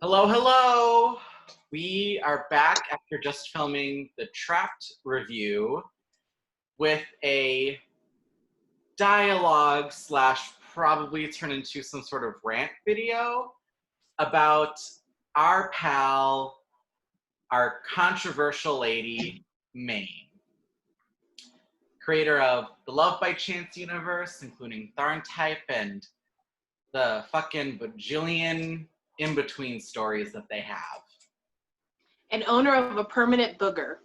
Hello, hello! We are back after just filming the Trapped review with a dialogue slash probably turn into some sort of rant video about our pal, our controversial lady, Mame. Creator of the Love by Chance universe, including TharnType and the fucking bajillion in-between stories that they have. And owner of a permanent booger.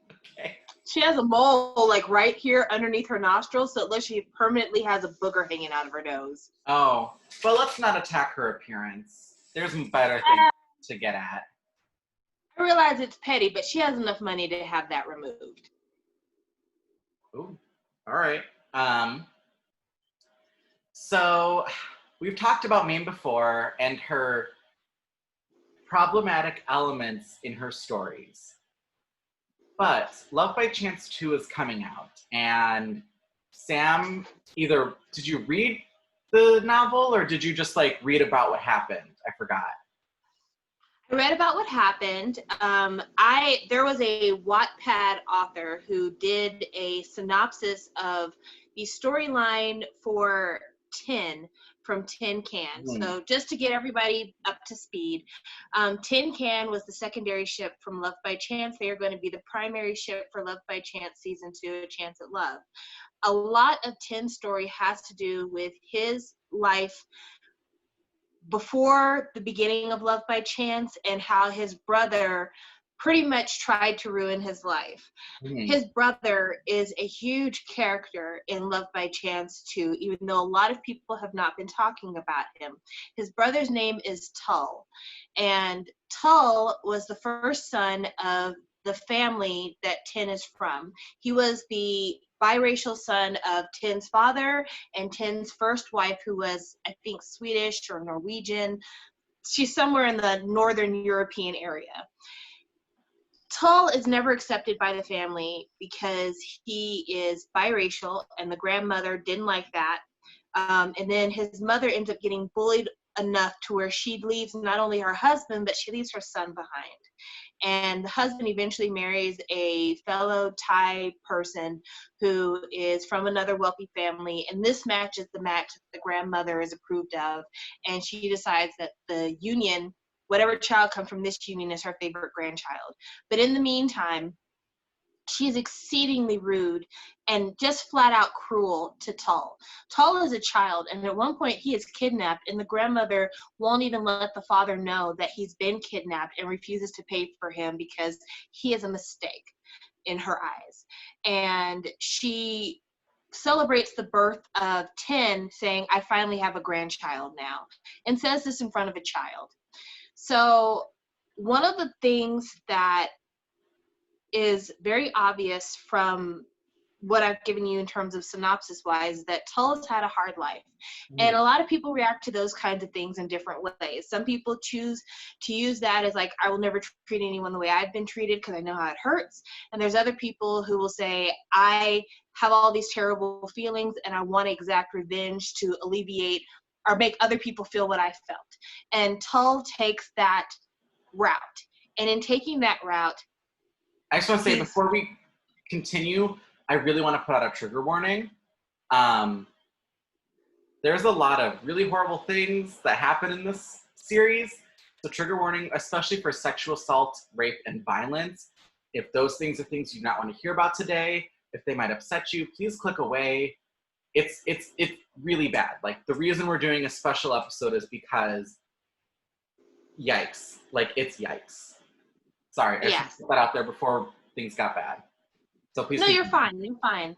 Okay. She has a mole like right here underneath her nostrils, so it looks like she permanently has a booger hanging out of her nose. Oh, but let's not attack her appearance. There's better things to get at. I realize it's petty, but she has enough money to have that removed. Ooh, all right. So we've talked about Mame before and her problematic elements in her stories. But Love by Chance 2 is coming out, and Sam, either did you read the novel or did you just like read about what happened? I forgot. I read about what happened. There was a Wattpad author who did a synopsis of the storyline for 10 from Tin Can. So just to get everybody up to speed, Tin Can was the secondary ship from Love by Chance. They are going to be the primary ship for Love by Chance Season 2, A Chance at Love. A lot of Tin's story has to do with his life before the beginning of Love by Chance and how his brother pretty much tried to ruin his life. His brother is a huge character in Love by Chance too, even though a lot of people have not been talking about him. His brother's name is Tull, and Tull was the first son of the family that Tin is from. He was the biracial son of Tin's father and Tin's first wife, who was, I think, Swedish or Norwegian. She's somewhere in the Northern European area. Tull is never accepted by the family because he is biracial, and the grandmother didn't like that. And then his mother ends up getting bullied enough to where she leaves not only her husband, but she leaves her son behind. And the husband eventually marries a fellow Thai person who is from another wealthy family, and this matches the match that the grandmother is approved of, and she decides that the union, whatever child comes from this union, is her favorite grandchild. But in the meantime, she's exceedingly rude and just flat out cruel to Tull. Tull is a child, and at one point he is kidnapped, and the grandmother won't even let the father know that he's been kidnapped and refuses to pay for him because he is a mistake in her eyes. And she celebrates the birth of Tin, saying, "I finally have a grandchild now," and says this in front of a child. So one of the things that is very obvious from what I've given you in terms of synopsis wise, that Tull has had a hard life. And a lot of people react to those kinds of things in different ways. Some people choose to use that as like, I will never treat anyone the way I've been treated because I know how it hurts. And there's other people who will say, I have all these terrible feelings and I want to exact revenge to alleviate or make other people feel what I felt. And Tull takes that route. And in taking that route, I just want to say, before we continue, I really want to put out a trigger warning. There's a lot of really horrible things that happen in this series. So trigger warning, especially for sexual assault, rape, and violence. If those things are things you do not want to hear about today, if they might upset you, please click away. It's really bad. Like, the reason we're doing a special episode is because yikes. Like, it's yikes. Sorry, I should put that out there before things got bad. So please. No, you're fine. You're fine.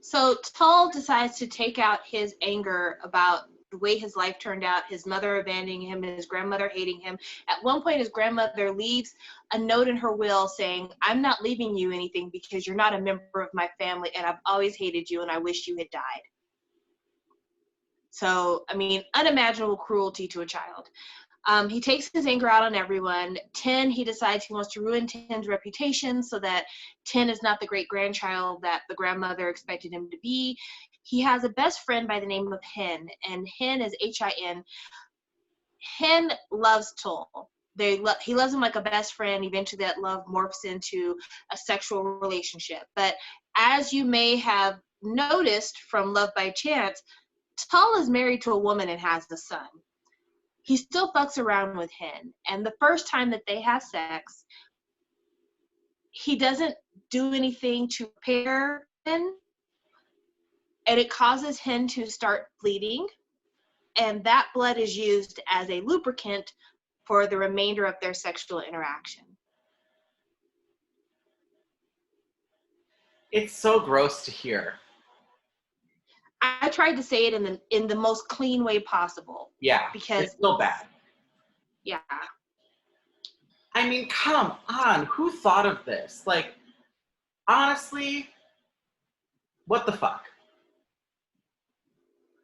So Tull decides to take out his anger about the way his life turned out, his mother abandoning him, his grandmother hating him. At one point, his grandmother leaves a note in her will saying, "I'm not leaving you anything because you're not a member of my family, and I've always hated you, and I wish you had died." So, I mean, unimaginable cruelty to a child. He takes his anger out on everyone. Tin, he decides he wants to ruin Tin's reputation so that Tin is not the great-grandchild that the grandmother expected him to be. He has a best friend by the name of Hin, and Hin is H-I-N. Hen loves Tull. He loves him like a best friend. Eventually that love morphs into a sexual relationship. But as you may have noticed from Love by Chance, Tull is married to a woman and has a son. He still fucks around with Hen. And the first time that they have sex, he doesn't do anything to repair Hen, and it causes Hen to start bleeding, and that blood is used as a lubricant for the remainder of their sexual interaction. It's so gross to hear. I tried to say it in the most clean way possible. Yeah, because it's still bad. Yeah. I mean, come on, who thought of this? Like, honestly, what the fuck?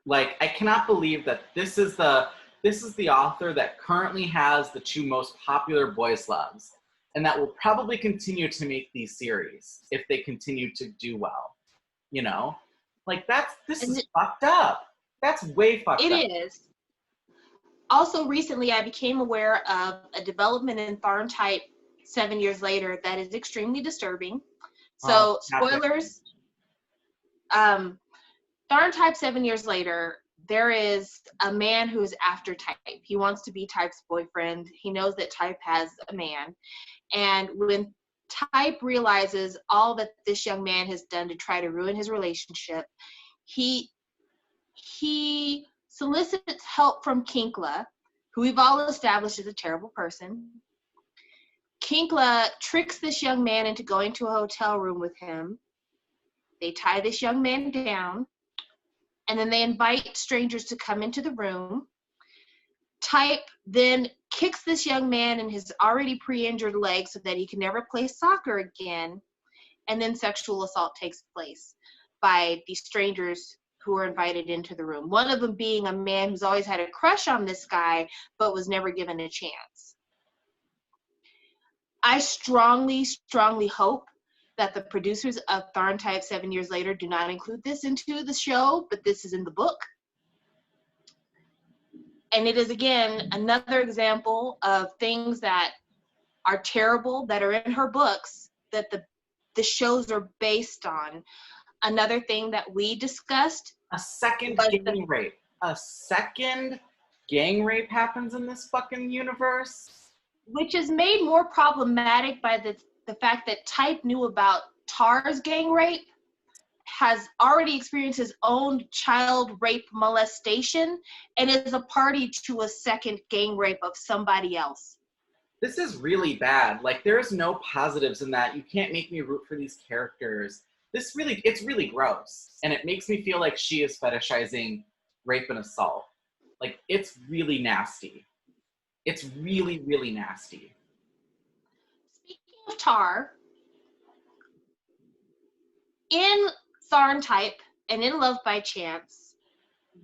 Like, I cannot believe that this is the author that currently has the two most popular boys' loves, and that will probably continue to make these series if they continue to do well. You know? Like, this is fucked up. That's way fucked up. It is. Also, recently I became aware of a development in TharnType 7 years later that is extremely disturbing. So, spoilers. TharnType 7 years later, there is a man who is after Type. He wants to be Type's boyfriend. He knows that Type has a man. And when Type realizes all that this young man has done to try to ruin his relationship, he solicits help from Kinkla, who we've all established is a terrible person. Kinkla tricks this young man into going to a hotel room with him. They tie this young man down, and then they invite strangers to come into the room. Type then kicks this young man in his already pre-injured leg so that he can never play soccer again, and then sexual assault takes place by these strangers who were invited into the room. One of them being a man who's always had a crush on this guy, but was never given a chance. I strongly, strongly hope that the producers of TharnType 7 years later do not include this into the show, but this is in the book. And it is, again, another example of things that are terrible that are in her books that the shows are based on. Another thing that we discussed. A second gang rape. A second gang rape happens in this fucking universe. Which is made more problematic by the fact that Type knew about Tar's gang rape, has already experienced his own child rape molestation, and is a party to a second gang rape of somebody else. This is really bad. Like, there's no positives in that. You can't make me root for these characters. It's really gross. And it makes me feel like she is fetishizing rape and assault. Like, it's really nasty. It's really, really nasty. Speaking of Tar, in TharnType and in Love by Chance,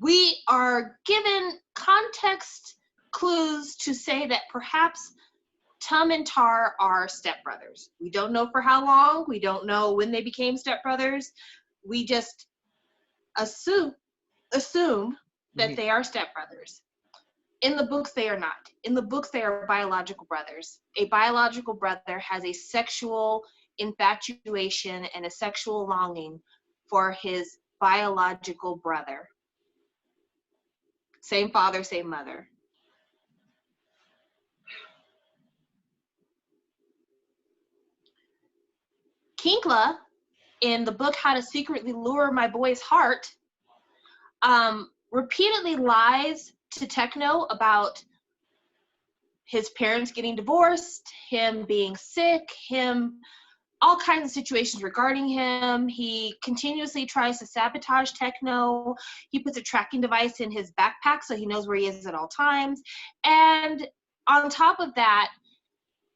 we are given context clues to say that perhaps Tum and Tar are stepbrothers. We don't know for how long. We don't know when they became stepbrothers. We just assume that they are stepbrothers. In the books, they are not. In the books, they are biological brothers. A biological brother has a sexual infatuation and a sexual longing for his biological brother. Same father, same mother. Kinkla, in the book How to Secretly Lure My Boy's Heart, repeatedly lies to Techno about his parents getting divorced, him being sick, all kinds of situations regarding him. He continuously tries to sabotage Techno. He puts a tracking device in his backpack so he knows where he is at all times. And on top of that,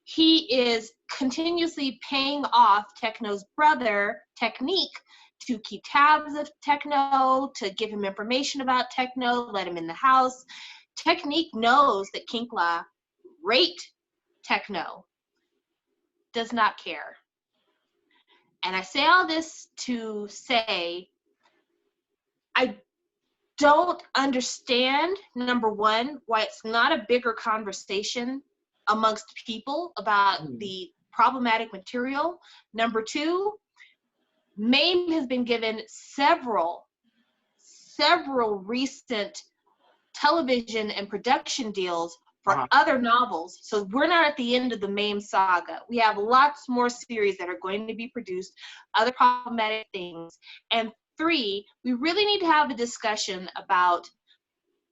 he is continuously paying off Techno's brother, Technique, to keep tabs of Techno, to give him information about Techno, let him in the house. Technique knows that Kinkla raped Techno, does not care. And I say all this to say, don't understand, number one, why it's not a bigger conversation amongst people about the problematic material. Number two, Mame has been given several recent television and production deals for other novels. So we're not at the end of the Mame saga. We have lots more series that are going to be produced, other problematic things. And three, we really need to have a discussion about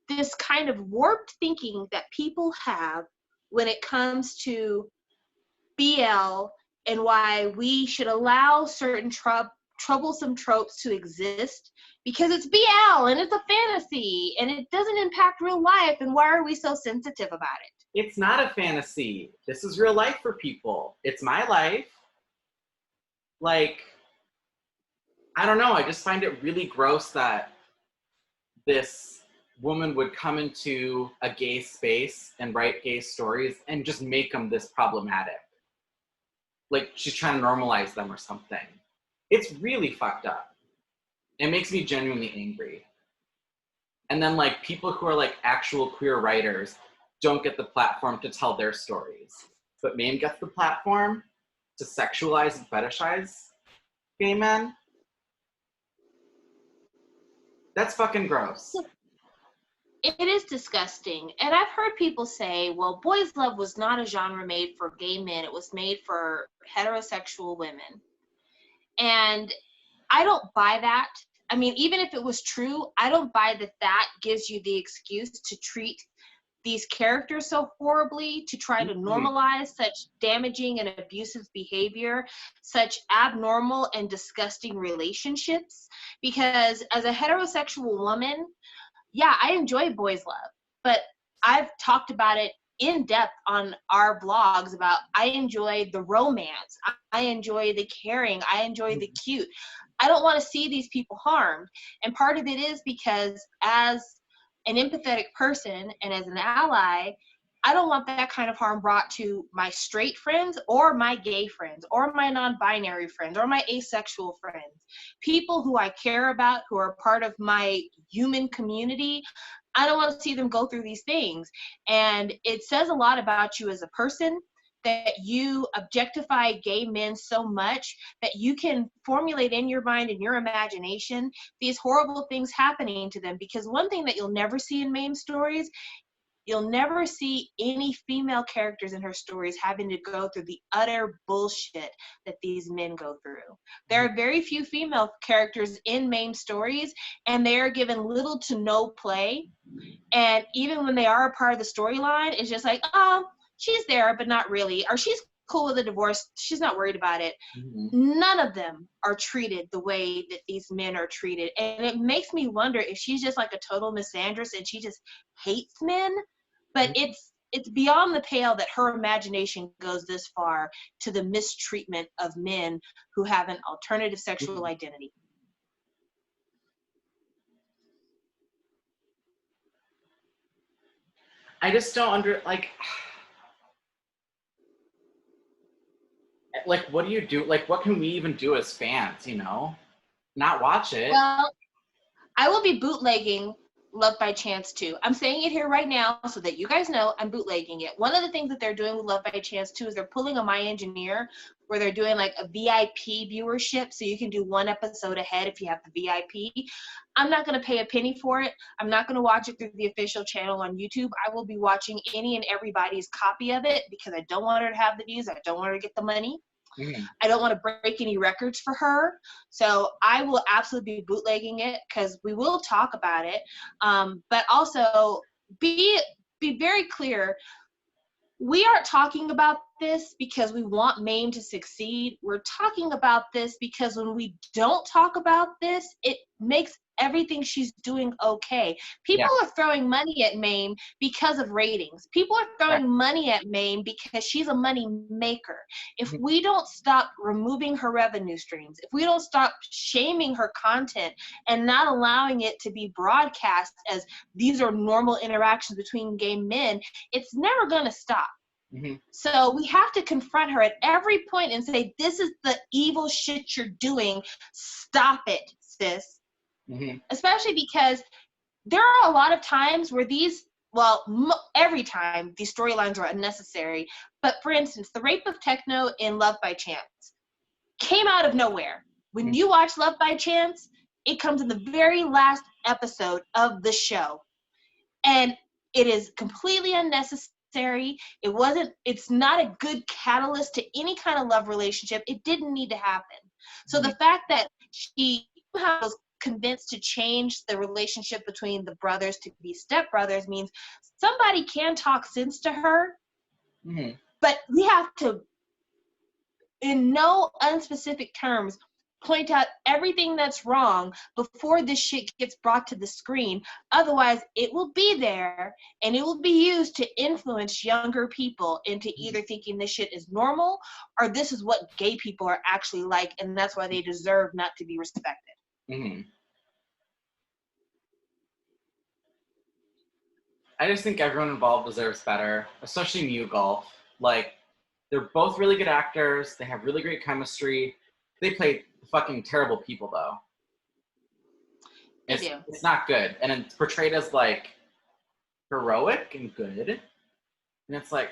this kind of warped thinking that people have when it comes to BL and why we should allow certain troublesome tropes to exist because it's BL and it's a fantasy and it doesn't impact real life, and why are we so sensitive about it? It's not a fantasy. This is real life for people. It's my life. Like, I don't know, I just find it really gross that this woman would come into a gay space and write gay stories and just make them this problematic. Like she's trying to normalize them or something. It's really fucked up. It makes me genuinely angry. And then like people who are like actual queer writers don't get the platform to tell their stories. But Mame gets the platform to sexualize and fetishize gay men. That's fucking gross. It is disgusting. And I've heard people say, well, boys' love was not a genre made for gay men. It was made for heterosexual women. And I don't buy that. I mean, even if it was true, I don't buy that that gives you the excuse to treat these characters so horribly, to try to normalize such damaging and abusive behavior, such abnormal and disgusting relationships. Because as a heterosexual woman, yeah, I enjoy boys' love, but I've talked about it in depth on our blogs about I enjoy the romance, I enjoy the caring, I enjoy the cute. I don't want to see these people harmed. And part of it is because as an empathetic person and as an ally, I don't want that kind of harm brought to my straight friends or my gay friends or my non-binary friends or my asexual friends. People who I care about, who are part of my human community, I don't want to see them go through these things. And it says a lot about you as a person that you objectify gay men so much that you can formulate in your mind and your imagination these horrible things happening to them. Because one thing that you'll never see in Mame stories, you'll never see any female characters in her stories having to go through the utter bullshit that these men go through. There are very few female characters in Mame stories, and they are given little to no play. And even when they are a part of the storyline, it's just like, oh, she's there, but not really. Or she's cool with a divorce. She's not worried about it. None of them are treated the way that these men are treated. And it makes me wonder if she's just like a total misandrist and she just hates men. But it's beyond the pale that her imagination goes this far to the mistreatment of men who have an alternative sexual identity. I just don't like what do you do? Like what can we even do as fans, you know? Not watch it. Well, I will be bootlegging Love by Chance 2. I'm saying it here right now so that you guys know I'm bootlegging it. One of the things that they're doing with Love by Chance 2 is they're pulling a My Engineer where they're doing like a VIP viewership, so you can do one episode ahead if you have the VIP. I'm not going to pay a penny for it. I'm not going to watch it through the official channel on YouTube. I will be watching any and everybody's copy of it because I don't want her to have the views. I don't want her to get the money. I don't want to break any records for her. So I will absolutely be bootlegging it because we will talk about it. But also be very clear. We aren't talking about this because we want Mame to succeed. We're talking about this because when we don't talk about this, it makes everything she's doing okay. People are throwing money at Mame because of ratings. People are throwing money at Mame because she's a money maker. If we don't stop removing her revenue streams, if we don't stop shaming her content and not allowing it to be broadcast as these are normal interactions between gay men, it's never going to stop. So we have to confront her at every point and say, this is the evil shit you're doing. Stop it, sis. Especially because there are a lot of times where every time these storylines are unnecessary. But for instance, the rape of Techno in Love by Chance came out of nowhere. When you watch Love by Chance, it comes in the very last episode of the show. And it is completely unnecessary. It's not a good catalyst to any kind of love relationship. It didn't need to happen. So the fact that she was convinced to change the relationship between the brothers to be stepbrothers means somebody can talk sense to her, but we have to, in no unspecific terms, point out everything that's wrong before this shit gets brought to the screen. Otherwise, it will be there and it will be used to influence younger people into either thinking this shit is normal or this is what gay people are actually like, and that's why they deserve not to be respected. I just think everyone involved deserves better, especially Mew Golf. Like, they're both really good actors. They have really great chemistry. They play fucking terrible people, though. It's not good. And it's portrayed as, like, heroic and good. And it's like,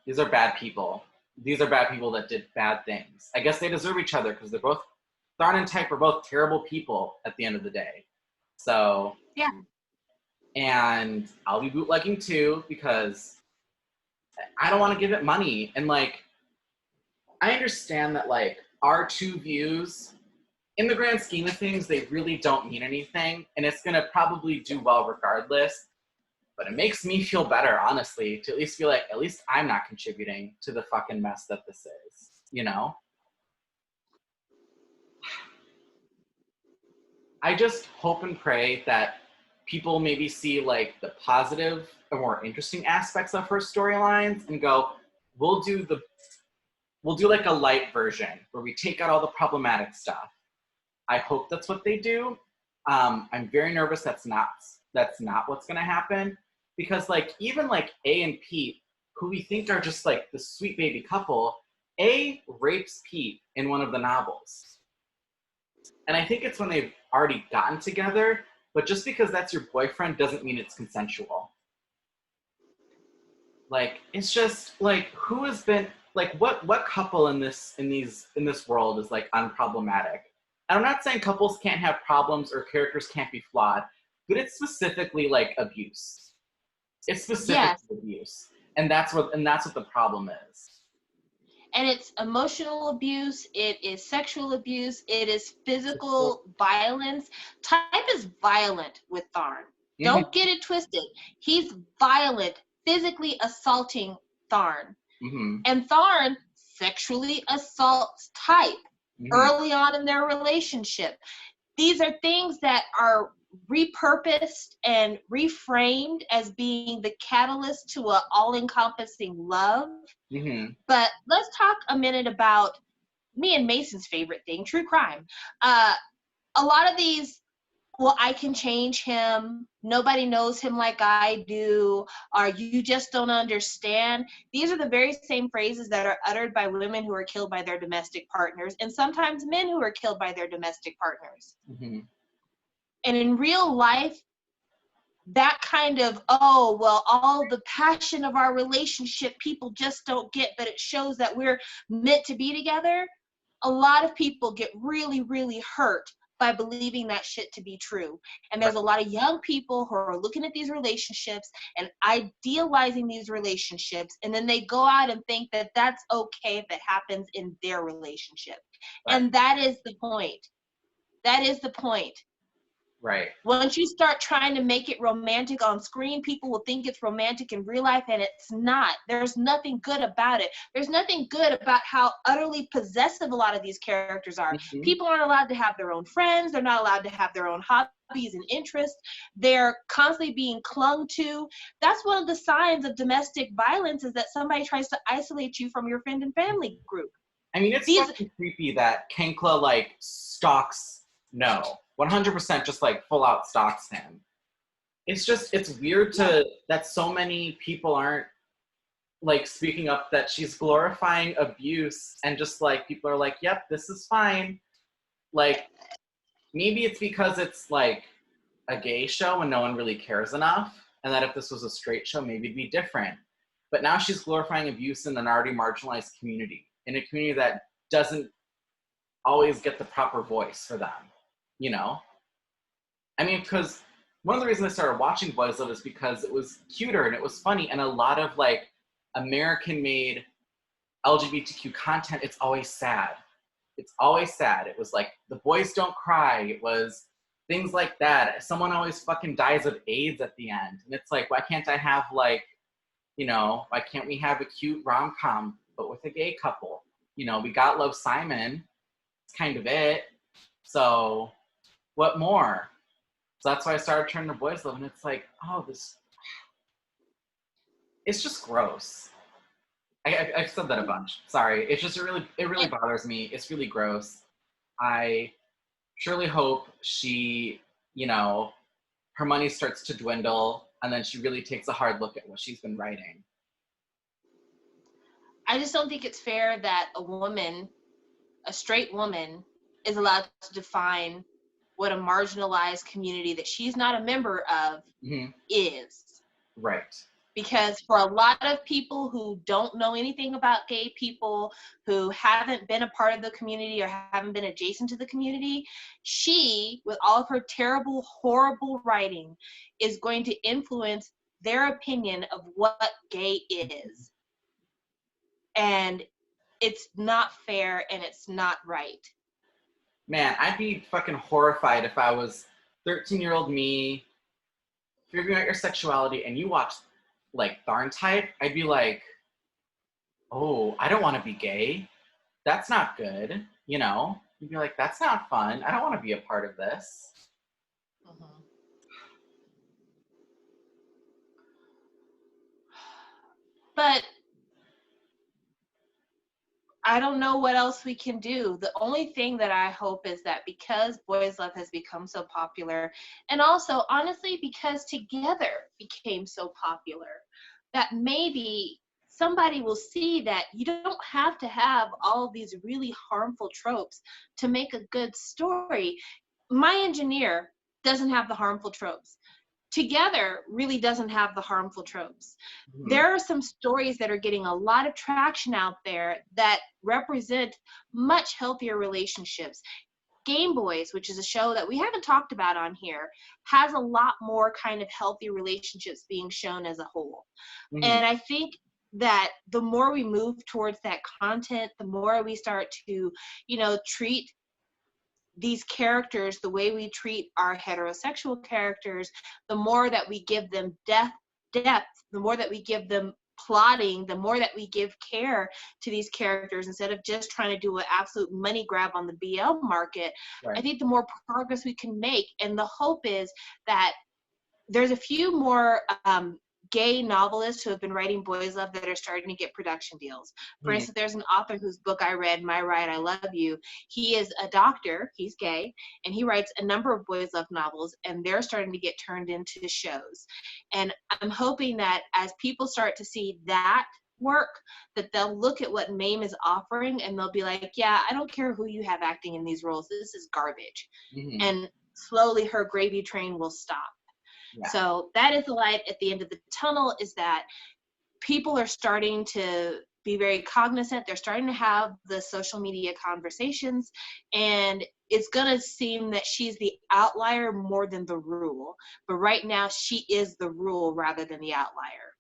these are bad people. These are bad people that did bad things. I guess they deserve each other because they're both, Tharn and Type are both terrible people at the end of the day. So, yeah. And I'll be bootlegging too because I don't want to give it money. And like, I understand that like our two views, in the grand scheme of things, they really don't mean anything. And it's going to probably do well regardless. But it makes me feel better, honestly, to at least feel like at least I'm not contributing to the fucking mess that this is, you know? I just hope and pray that people maybe see like the positive or more interesting aspects of her storylines and go, we'll do like a light version where we take out all the problematic stuff. I hope that's what they do. I'm very nervous that's not what's gonna happen, because like even like A and Pete, who we think are just like the sweet baby couple, A rapes Pete in one of the novels. And I think it's when they've already gotten together, but just because that's your boyfriend doesn't mean it's consensual. Like, it's just like, who has been like, what couple in this world is like unproblematic? And I'm not saying couples can't have problems or characters can't be flawed, but it's specifically like abuse. It's specifically abuse, and that's what the problem is. And it's emotional abuse, it is sexual abuse, it is physical violence. Type is violent with Tharn. Don't get it twisted. He's violent, physically assaulting Tharn. And Tharn sexually assaults Type early on in their relationship. These are things that are repurposed and reframed as being the catalyst to an all-encompassing love. But let's talk a minute about me and Mason's favorite thing, true crime. A lot of these, well, I can change him, nobody knows him like I do, or you just don't understand. These are the very same phrases that are uttered by women who are killed by their domestic partners, and sometimes men who are killed by their domestic partners. And in real life, that kind of, oh, well, all the passion of our relationship, people just don't get, but it shows that we're meant to be together. A lot of people get really, really hurt by believing that shit to be true. And there's a lot of young people who are looking at these relationships and idealizing these relationships, and then they go out and think that that's okay if it happens in their relationship. And that is the point. That is the point. Right. Once you start trying to make it romantic on screen, people will think it's romantic in real life, and it's not. There's nothing good about it. There's nothing good about how utterly possessive a lot of these characters are. People aren't allowed to have their own friends. They're not allowed to have their own hobbies and interests. They're constantly being clung to. That's one of the signs of domestic violence, is that somebody tries to isolate you from your friend and family group. I mean, it's fucking creepy that Kenkla, like, stalks No. 100% just like full out stalks him. It's just, it's weird that so many people aren't like speaking up that she's glorifying abuse, and just like people are like, yep, this is fine. Like, maybe it's because it's like a gay show when no one really cares enough, and that if this was a straight show, maybe it'd be different. But now she's glorifying abuse in an already marginalized community, in a community that doesn't always get the proper voice for them, you know? I mean, because one of the reasons I started watching Boys Love is because it was cuter and it was funny, and a lot of like American-made LGBTQ content, it's always sad. It's always sad. It was like, the boys don't cry. It was things like that. Someone always fucking dies of AIDS at the end. And it's like, why can't I have like, you know, why can't we have a cute rom-com, but with a gay couple? You know, we got Love, Simon. It's kind of it. So what more? So that's why I started turning to Boys Love, and it's like, oh, this, it's just gross. I've said that a bunch. Sorry. It's just it really bothers me. It's really gross. I surely hope she, you know, her money starts to dwindle, and then she really takes a hard look at what she's been writing. I just don't think it's fair that a straight woman, is allowed to define what a marginalized community that she's not a member of is. Right. Because for a lot of people who don't know anything about gay people, who haven't been a part of the community or haven't been adjacent to the community, she, with all of her terrible, horrible writing, is going to influence their opinion of what gay is. And it's not fair and it's not right. Man, I'd be fucking horrified if I was 13-year-old me figuring out your sexuality and you watch like TharnType. I'd be like, oh, I don't want to be gay. That's not good. You know, you'd be like, that's not fun. I don't want to be a part of this. But I don't know what else we can do. The only thing that I hope is that because Boys Love has become so popular, and also, honestly, because Together became so popular, that maybe somebody will see that you don't have to have all of these really harmful tropes to make a good story. My Engineer doesn't have the harmful tropes. Together really doesn't have the harmful tropes. There are some stories that are getting a lot of traction out there that represent much healthier relationships. Game Boys, which is a show that we haven't talked about on here, has a lot more kind of healthy relationships being shown as a whole. And I think that the more we move towards that content, the more we start to, you know, treat these characters the way we treat our heterosexual characters, the more that we give them depth, the more that we give them plotting, the more that we give care to these characters instead of just trying to do an absolute money grab on the BL market. Right. I think the more progress we can make, and the hope is that there's a few more gay novelists who have been writing Boys Love that are starting to get production deals. For instance, there's an author whose book I read, My Right, I Love You. He is a doctor, he's gay, and he writes a number of Boys Love novels, and they're starting to get turned into shows. And I'm hoping that as people start to see that work, that they'll look at what Mame is offering and they'll be like, yeah, I don't care who you have acting in these roles, this is garbage. And slowly her gravy train will stop. Yeah. So that is the light at the end of the tunnel, is that people are starting to be very cognizant. They're starting to have the social media conversations, and it's going to seem that she's the outlier more than the rule. But right now, she is the rule rather than the outlier.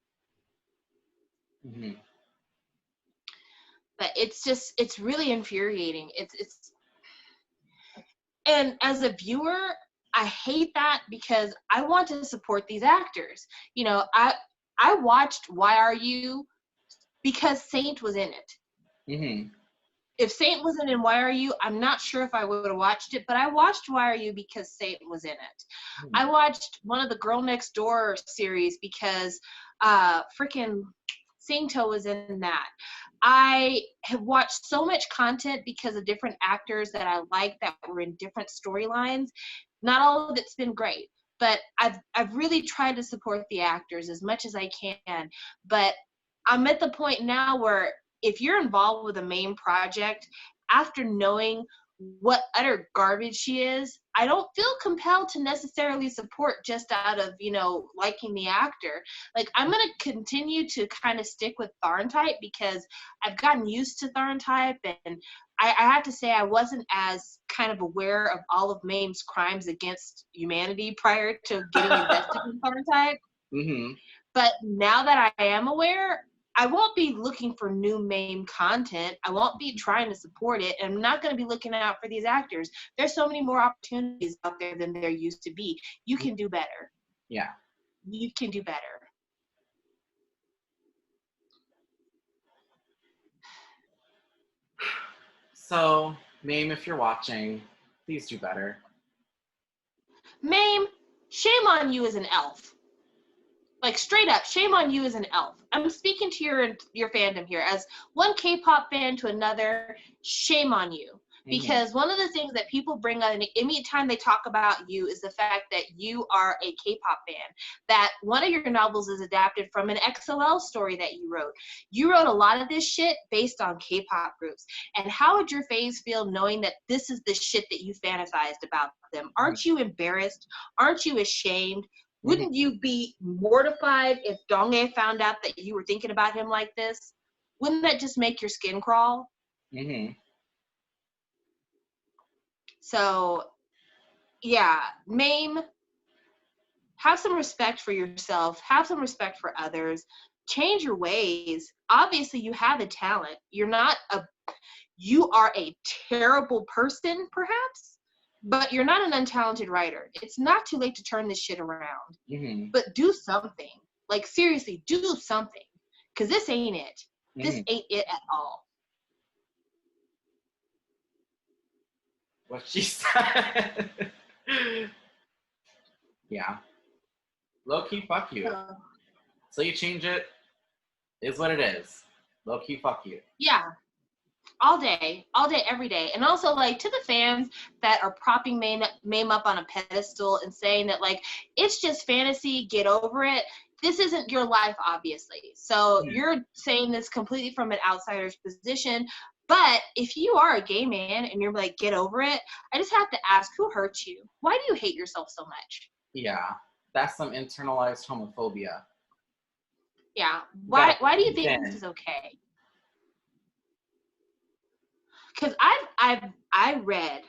But it's really infuriating. And as a viewer, I hate that because I want to support these actors. You know, I watched Why Are You because Saint was in it. If Saint wasn't in Why Are You, I'm not sure if I would have watched it, but I watched Why Are You because Saint was in it. I watched one of the Girl Next Door series because freaking Singto was in that. I have watched so much content because of different actors that I like that were in different storylines. Not all of it's been great, but I've really tried to support the actors as much as I can. But I'm at the point now where if you're involved with a main project, after knowing what utter garbage she is, I don't feel compelled to necessarily support just out of, liking the actor. Like, I'm going to continue to kind of stick with TharnType because I've gotten used to TharnType, and I have to say I wasn't as kind of aware of all of Mame's crimes against humanity prior to getting invested in TharnType. Mm-hmm. But now that I am aware, I won't be looking for new Mame content. I won't be trying to support it. And I'm not going to be looking out for these actors. There's so many more opportunities out there than there used to be. You can do better. Yeah. You can do better. So, Mame, if you're watching, please do better. Mame, shame on you as an elf. Like, straight up, shame on you as an elf. I'm speaking to your fandom here. As one K-pop fan to another, shame on you. Because one of the things that people bring up anytime they talk about you is the fact that you are a K-pop fan. That one of your novels is adapted from an XOL story that you wrote. You wrote a lot of this shit based on K-pop groups. And how would your fans feel knowing that this is the shit that you fantasized about them? Aren't you embarrassed? Aren't you ashamed? Wouldn't you be mortified if Donghae found out that you were thinking about him like this? Wouldn't that just make your skin crawl? So, yeah, Mame, have some respect for yourself. Have some respect for others. Change your ways. Obviously, you have a talent. You are a terrible person, perhaps, but you're not an untalented writer. It's not too late to turn this shit around. But do something. Like, seriously, do something. Because this ain't it. This ain't it at all. What she said. Yeah. Low-key, fuck you. So you change it, is what it is. Low-key, fuck you. Yeah. All day, every day. And also, like, to the fans that are propping Mame up on a pedestal and saying that, like, it's just fantasy, get over it. This isn't your life, obviously. So you're saying this completely from an outsider's position. But if you are a gay man and you're like, get over it, I just have to ask, who hurt you? Why do you hate yourself so much? Yeah, that's some internalized homophobia. Yeah. Why do you think this is okay? Because I read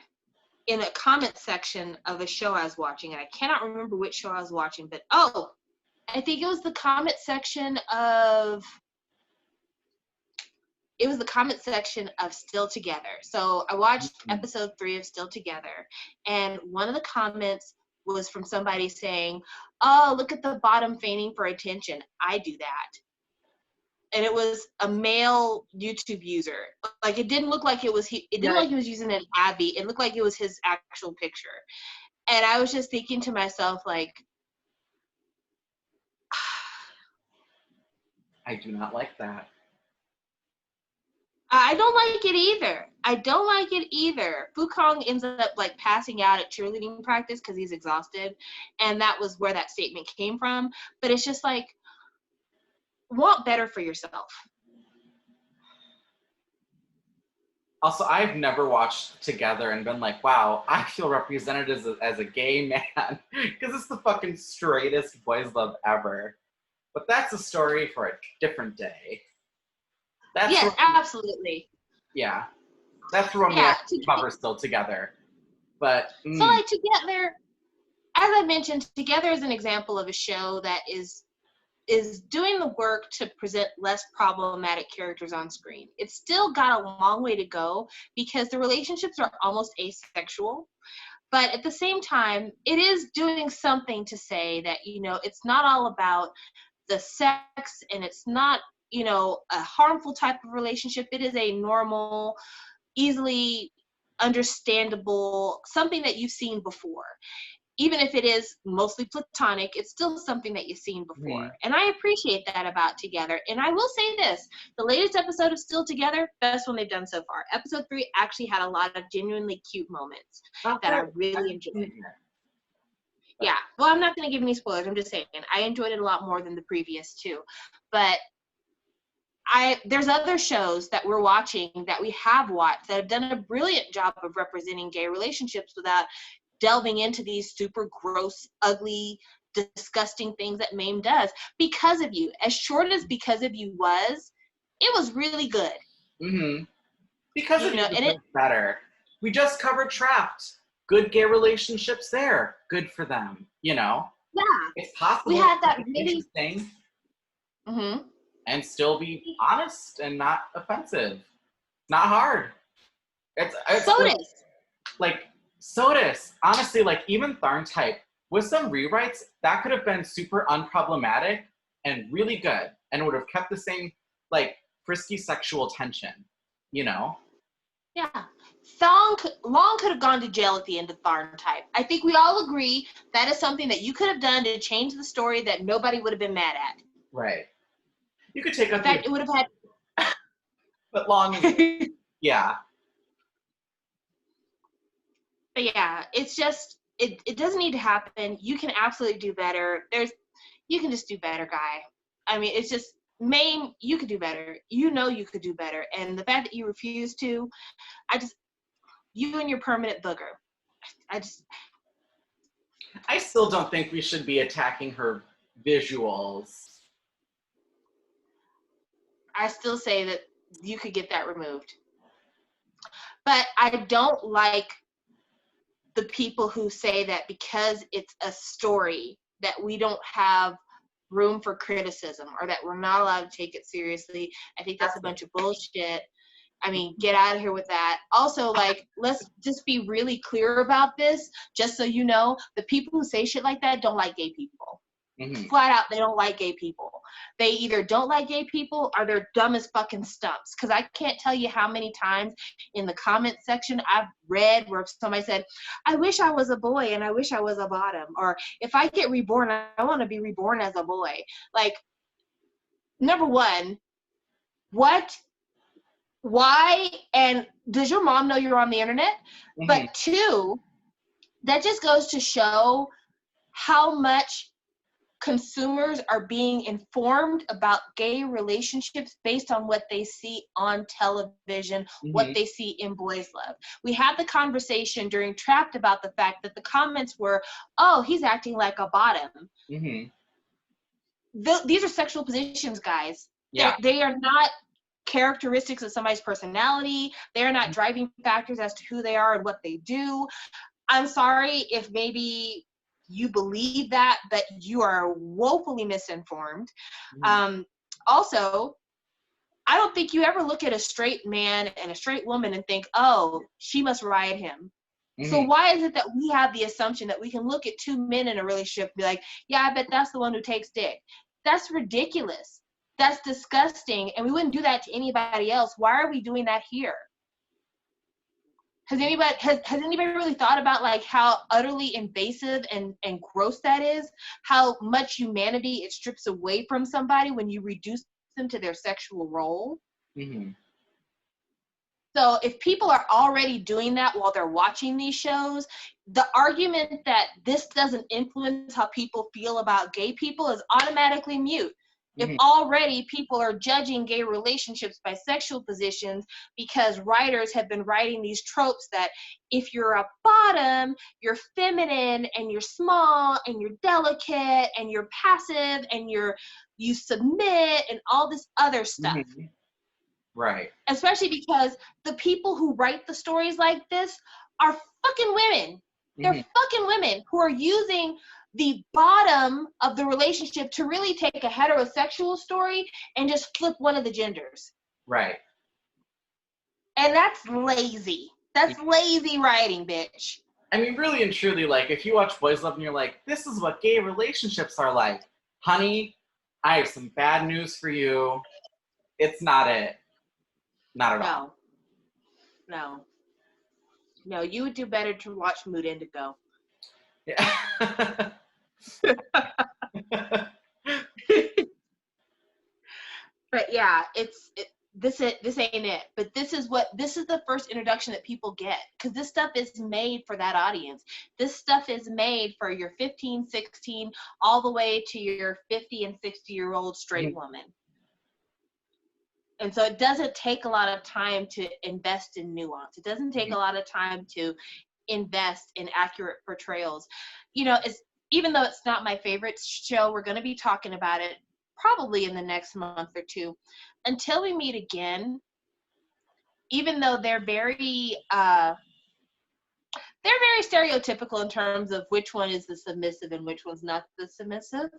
in a comment section of a show I was watching, and I cannot remember which show I was watching, but I think it was the comment section of Still Together. So I watched episode 3 of Still Together, and one of the comments was from somebody saying, "Oh, look at the bottom feigning for attention. I do that." And it was a male YouTube user. Like, it didn't look like it was he didn't look like he was using an Abby. It looked like it was his actual picture. And I was just thinking to myself, like, I do not like that. I don't like it either. Fukong ends up, like, passing out at cheerleading practice because he's exhausted. And that was where that statement came from. But it's just like, want better for yourself. Also, I've never watched Together and been like, wow, I feel represented as a gay man. Because it's the fucking straightest boys' love ever. But that's a story for a different day. Yes, absolutely. Yeah. That's where we actually cover Still Together. But so, like, Together, as I mentioned, Together is an example of a show that is doing the work to present less problematic characters on screen. It's still got a long way to go because the relationships are almost asexual. But at the same time, it is doing something to say that, it's not all about the sex, and it's not, a harmful type of relationship. It is a normal, easily understandable, something that you've seen before. Even if it is mostly platonic, it's still something that you've seen before. And I appreciate that about Together. And I will say this, the latest episode of Still Together, best one they've done so far. Episode 3 actually had a lot of genuinely cute moments that I really enjoyed. Yeah, well, I'm not going to give any spoilers. I'm just saying, I enjoyed it a lot more than the previous two. But there's other shows that we're watching that we have watched that have done a brilliant job of representing gay relationships without delving into these super gross, ugly, disgusting things that Mame does. Because of You, as short as Because of You was, it was really good. Mm-hmm. Because of You and was better. We just covered Trapped. Good gay relationships there. Good for them. Yeah. It's possible we had that to be really interesting mm-hmm. and still be honest and not offensive. Not hard. It's SOTUS. Honestly, like even TharnType, with some rewrites, that could have been super unproblematic and really good, and would have kept the same like frisky sexual tension, you know? Yeah. Long could have gone to jail at the end of TharnType. I think we all agree that is something that you could have done to change the story that nobody would have been mad at. Right. You could take out In fact, it would have had but Long yeah. But yeah, it's just it doesn't need to happen. You can absolutely do better. You can just do better, guy. I mean, it's just Mame, you could do better. You know you could do better. And the fact that you refuse to, you and your permanent booger. I still don't think we should be attacking her visuals. I still say that you could get that removed. But I don't like the people who say that because it's a story that we don't have room for criticism or that we're not allowed to take it seriously. I think that's a bunch of bullshit. I mean, get out of here with that. Also, like, let's just be really clear about this, just so you know, the people who say shit like that don't like gay people. Mm-hmm. Flat out, they don't like gay people. They either don't like gay people or they're dumb as fucking stumps. Because I can't tell you how many times in the comment section I've read where somebody said, I wish I was a boy and I wish I was a bottom. Or if I get reborn, I want to be reborn as a boy. Like, number one, what? Why? And does your mom know you're on the internet? Mm-hmm. But two, that just goes to show how much consumers are being informed about gay relationships based on what they see on television, mm-hmm. what they see in Boys Love. We had the conversation during Trapped about the fact that the comments were, oh, he's acting like a bottom. Mm-hmm. These are sexual positions, guys. Yeah. They are not characteristics of somebody's personality. They're not driving factors as to who they are and what they do. I'm sorry if maybe you believe that, but you are woefully misinformed. Mm-hmm. Also, I don't think you ever look at a straight man and a straight woman and think, oh, she must ride him. Mm-hmm. So why is it that we have the assumption that we can look at two men in a relationship and be like, yeah, I bet that's the one who takes dick? That's ridiculous. That's disgusting. And we wouldn't do that to anybody else. Why are we doing that here? Has anybody really thought about like how utterly invasive and gross that is? How much humanity it strips away from somebody when you reduce them to their sexual role? Mm-hmm. So if people are already doing that while they're watching these shows, the argument that this doesn't influence how people feel about gay people is automatically mute. If already people are judging gay relationships by sexual positions because writers have been writing these tropes that if you're a bottom, you're feminine and you're small and you're delicate and you're passive and you submit and all this other stuff. Mm-hmm. Right. Especially because the people who write the stories like this are fucking women. They're fucking women who are using the bottom of the relationship to really take a heterosexual story and just flip one of the genders. Right. And that's lazy. That's lazy writing, bitch. I mean, really and truly, like, if you watch Boys Love and you're like, this is what gay relationships are like, honey, I have some bad news for you. It's not it. Not at all. No, you would do better to watch Mood Indigo. Yeah. But yeah, this ain't it. But this is the first introduction that people get, because this stuff is made for that audience. This stuff is made for your 15, 16, all the way to your 50 and 60-year-old straight woman. And so it doesn't take a lot of time to invest in nuance. It doesn't take a lot of time to invest in accurate portrayals. You know, it's, even though it's not my favorite show, we're going to be talking about it probably in the next month or two. Until We Meet Again, even though they're very stereotypical in terms of which one is the submissive and which one's not the submissive.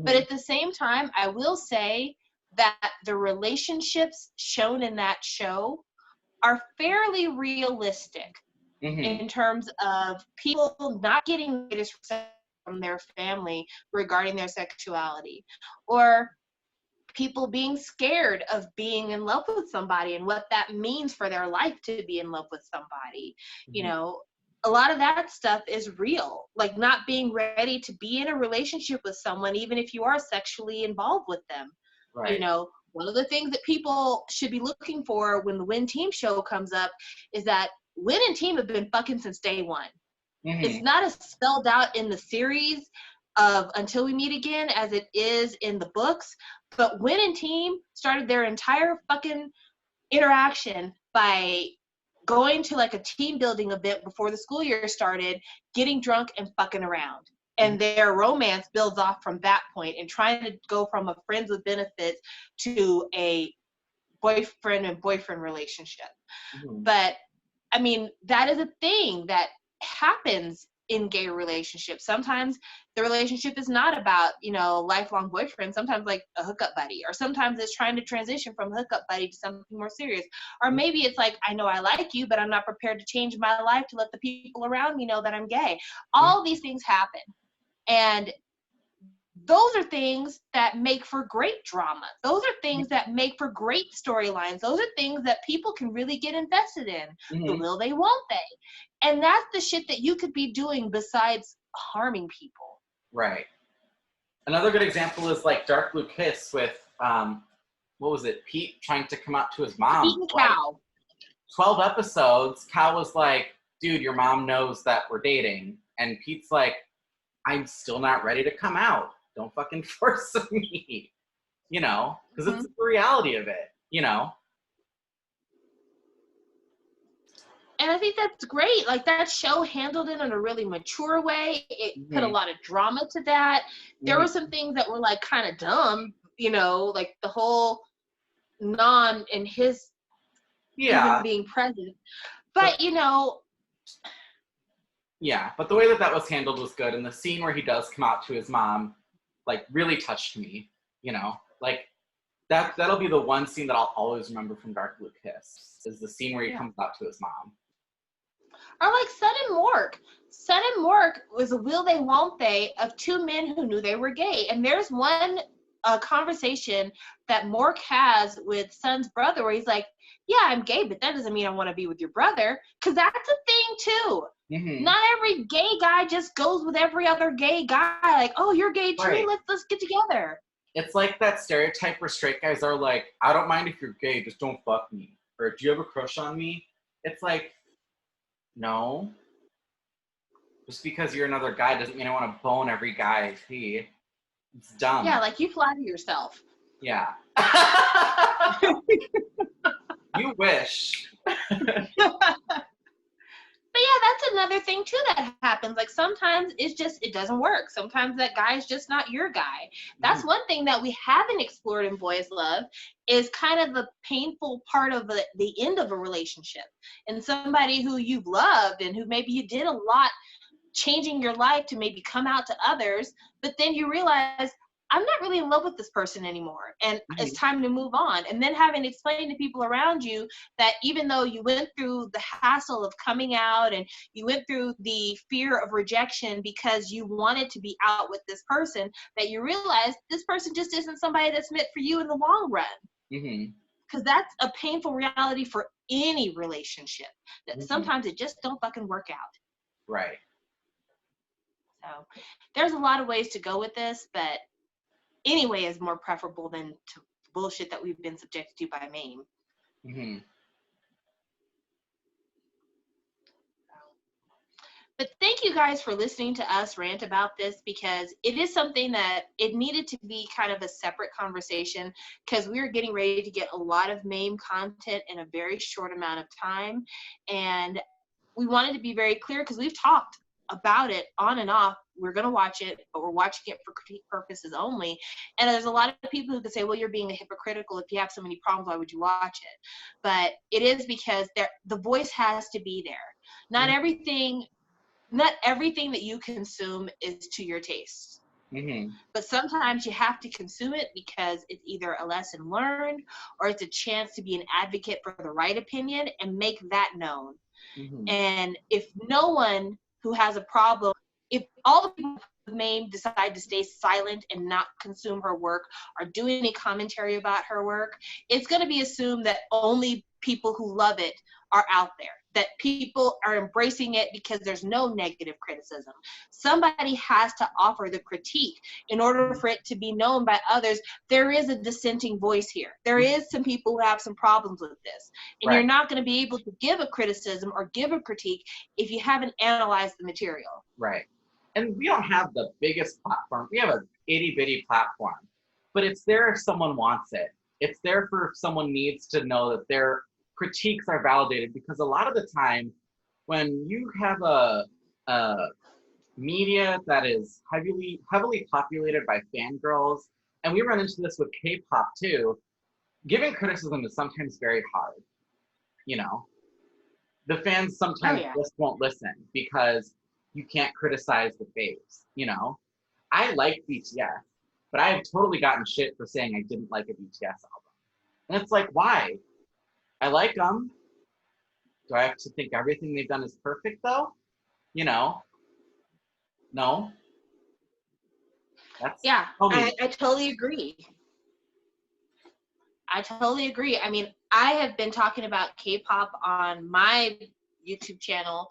But at the same time, I will say that the relationships shown in that show are fairly realistic in terms of people not getting respect from their family regarding their sexuality, or people being scared of being in love with somebody and what that means for their life to be in love with somebody. You know, a lot of that stuff is real, like not being ready to be in a relationship with someone even if you are sexually involved with them. Right. You know, one of the things that people should be looking for when the Win Team show comes up is that Win and Team have been fucking since day one. It's not as spelled out in the series of Until We Meet Again as it is in the books, but Win and Team started their entire fucking interaction by going to like a team building event before the school year started, getting drunk and fucking around. And their romance builds off from that point, and trying to go from a friends with benefits to a boyfriend and boyfriend relationship. But I mean, that is a thing that happens in gay relationships. Sometimes the relationship is not about, you know, lifelong boyfriend, sometimes like a hookup buddy, or sometimes it's trying to transition from hookup buddy to something more serious. Or maybe it's like, I know I like you, but I'm not prepared to change my life to let the people around me know that I'm gay. All these things happen. And those are things that make for great drama. Those are things that make for great storylines. Those are things that people can really get invested in. The will they, won't they? And that's the shit that you could be doing besides harming people. Right. Another good example is like Dark Blue Kiss with, what was it, Pete trying to come out to his mom. Pete and Cal. 12 episodes, Cal was like, dude, your mom knows that we're dating. And Pete's like, I'm still not ready to come out. Don't fucking force me, you know, because it's the reality of it, you know. And I think that's great. Like, that show handled it in a really mature way. It put a lot of drama to that. There were some things that were like kind of dumb, you know, like the whole non and his even being present. But you know. Yeah, but the way that that was handled was good. And the scene where he does come out to his mom, like, really touched me, you know, like that'll be the one scene that I'll always remember from Dark Blue Kiss, is the scene where he comes out to his mom. Or like Son and Mork. Son and Mork was a will they, won't they of two men who knew they were gay. And there's one conversation that Mork has with Son's brother where he's like, yeah, I'm gay, but that doesn't mean I want to be with your brother. Because that's a thing too. Not every gay guy just goes with every other gay guy. Like, oh, you're gay too? Right. Let's get together. It's like that stereotype where straight guys are like, I don't mind if you're gay, just don't fuck me. Or, do you have a crush on me? It's like, no. Just because you're another guy doesn't mean I want to bone every guy I see. It's dumb. Yeah, like, you flatter yourself. Yeah. You wish. But yeah, that's another thing too that happens. Like, sometimes it doesn't work. Sometimes that guy is just not your guy. That's one thing that we haven't explored in Boys Love, is kind of the painful part of the end of a relationship. And somebody who you've loved and who maybe you did a lot changing your life to maybe come out to others, but then you realize, I'm not really in love with this person anymore, and it's time to move on. And then having to explain to people around you that even though you went through the hassle of coming out and you went through the fear of rejection because you wanted to be out with this person, that you realize this person just isn't somebody that's meant for you in the long run. Because that's a painful reality for any relationship, that sometimes it just don't fucking work out. Right. So there's a lot of ways to go with this, but anyway is more preferable than to bullshit that we've been subjected to by Mame. But thank you guys for listening to us rant about this, because it is something that it needed to be kind of a separate conversation, because we are getting ready to get a lot of Mame content in a very short amount of time. And we wanted to be very clear, because we've talked about it on and off. We're going to watch it, but we're watching it for critique purposes only. And there's a lot of people who could say, well, you're being hypocritical. If you have so many problems, why would you watch it? But it is because the voice has to be there. Not everything that you consume is to your taste. Mm-hmm. But sometimes you have to consume it because it's either a lesson learned or it's a chance to be an advocate for the right opinion and make that known. Mm-hmm. And if no one who has a problem, if all the people with Mame decide to stay silent and not consume her work or do any commentary about her work, it's going to be assumed that only people who love it are out there, that people are embracing it because there's no negative criticism. Somebody has to offer the critique in order for it to be known by others. There is a dissenting voice here. There is some people who have some problems with this. And you're not going to be able to give a criticism or give a critique if you haven't analyzed the material. Right. And we don't have the biggest platform. We have an itty bitty platform, but it's there if someone wants it. It's there for if someone needs to know that their critiques are validated, because a lot of the time when you have a media that is heavily populated by fangirls, and we run into this with K-pop too, giving criticism is sometimes very hard. You know, the fans sometimes just won't listen because you can't criticize the faves. You know, I like BTS, but I have totally gotten shit for saying I didn't like a BTS album. And it's like, why? I like them. Do I have to think everything they've done is perfect though? You know, no. That's I totally agree. I mean, I have been talking about K-pop on my YouTube channel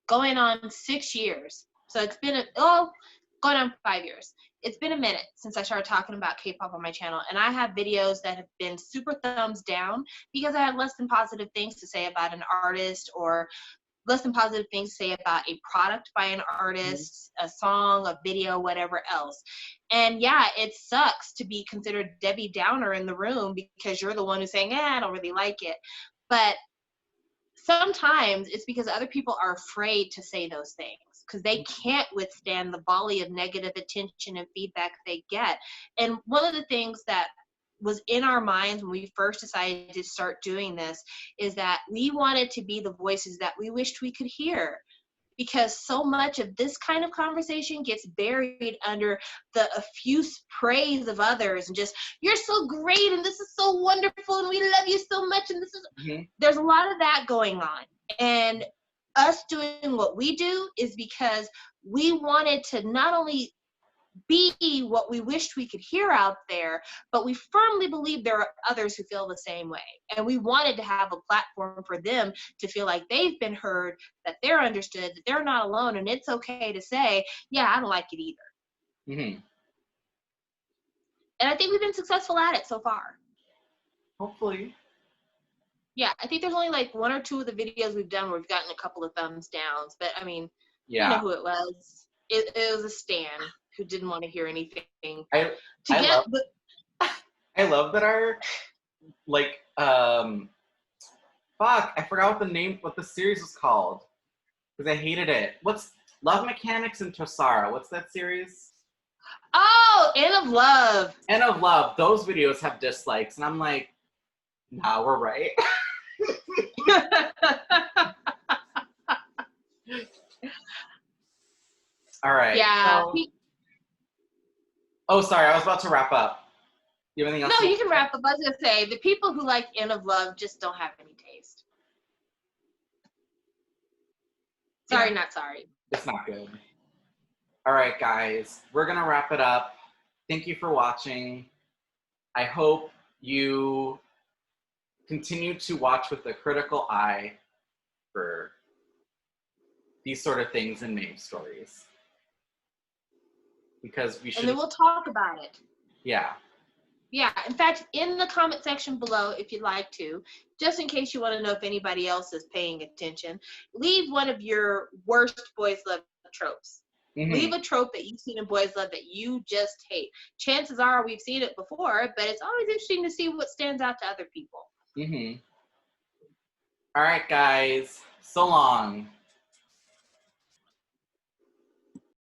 going on 6 years. So it's been going on 5 years. It's been a minute since I started talking about K-pop on my channel, and I have videos that have been super thumbs down because I had less than positive things to say about an artist, or less than positive things to say about a product by an artist, a song, a video, whatever else. And yeah, it sucks to be considered Debbie Downer in the room because you're the one who's saying, I don't really like it. But sometimes it's because other people are afraid to say those things because they can't withstand the volley of negative attention and feedback they get. And one of the things that was in our minds when we first decided to start doing this is that we wanted to be the voices that we wished we could hear, because so much of this kind of conversation gets buried under the effuse praise of others and just, you're so great and this is so wonderful and we love you so much, and this is there's a lot of that going on. And us doing what we do is because we wanted to not only be what we wished we could hear out there, but we firmly believe there are others who feel the same way. And we wanted to have a platform for them to feel like they've been heard, that they're understood, that they're not alone, and it's okay to say, yeah, I don't like it either. And I think we've been successful at it so far. Hopefully. Yeah, I think there's only like 1 or 2 of the videos we've done where we've gotten a couple of thumbs downs, but I mean, you know who it was. It was a stan who didn't want to hear anything. I love that our I forgot what the series was called because I hated it. What's Love Mechanics and Tosara? What's that series? Oh, End of Love. End of Love. Those videos have dislikes, and I'm like, nah, we're right. All right. Yeah. Oh, sorry. I was about to wrap up. You have anything else? No, you can wrap up. I was going to say, the people who like End of Love just don't have any taste. Sorry, not sorry. It's not good. All right, guys. We're going to wrap it up. Thank you for watching. I hope you continue to watch with a critical eye for these sort of things in Mame stories. Because we should. And then we'll talk about it. Yeah. Yeah, in fact, in the comment section below, if you'd like to, just in case you want to know if anybody else is paying attention, leave one of your worst boys love tropes. Leave a trope that you've seen in boys love that you just hate. Chances are we've seen it before, but it's always interesting to see what stands out to other people. All right, guys. So long.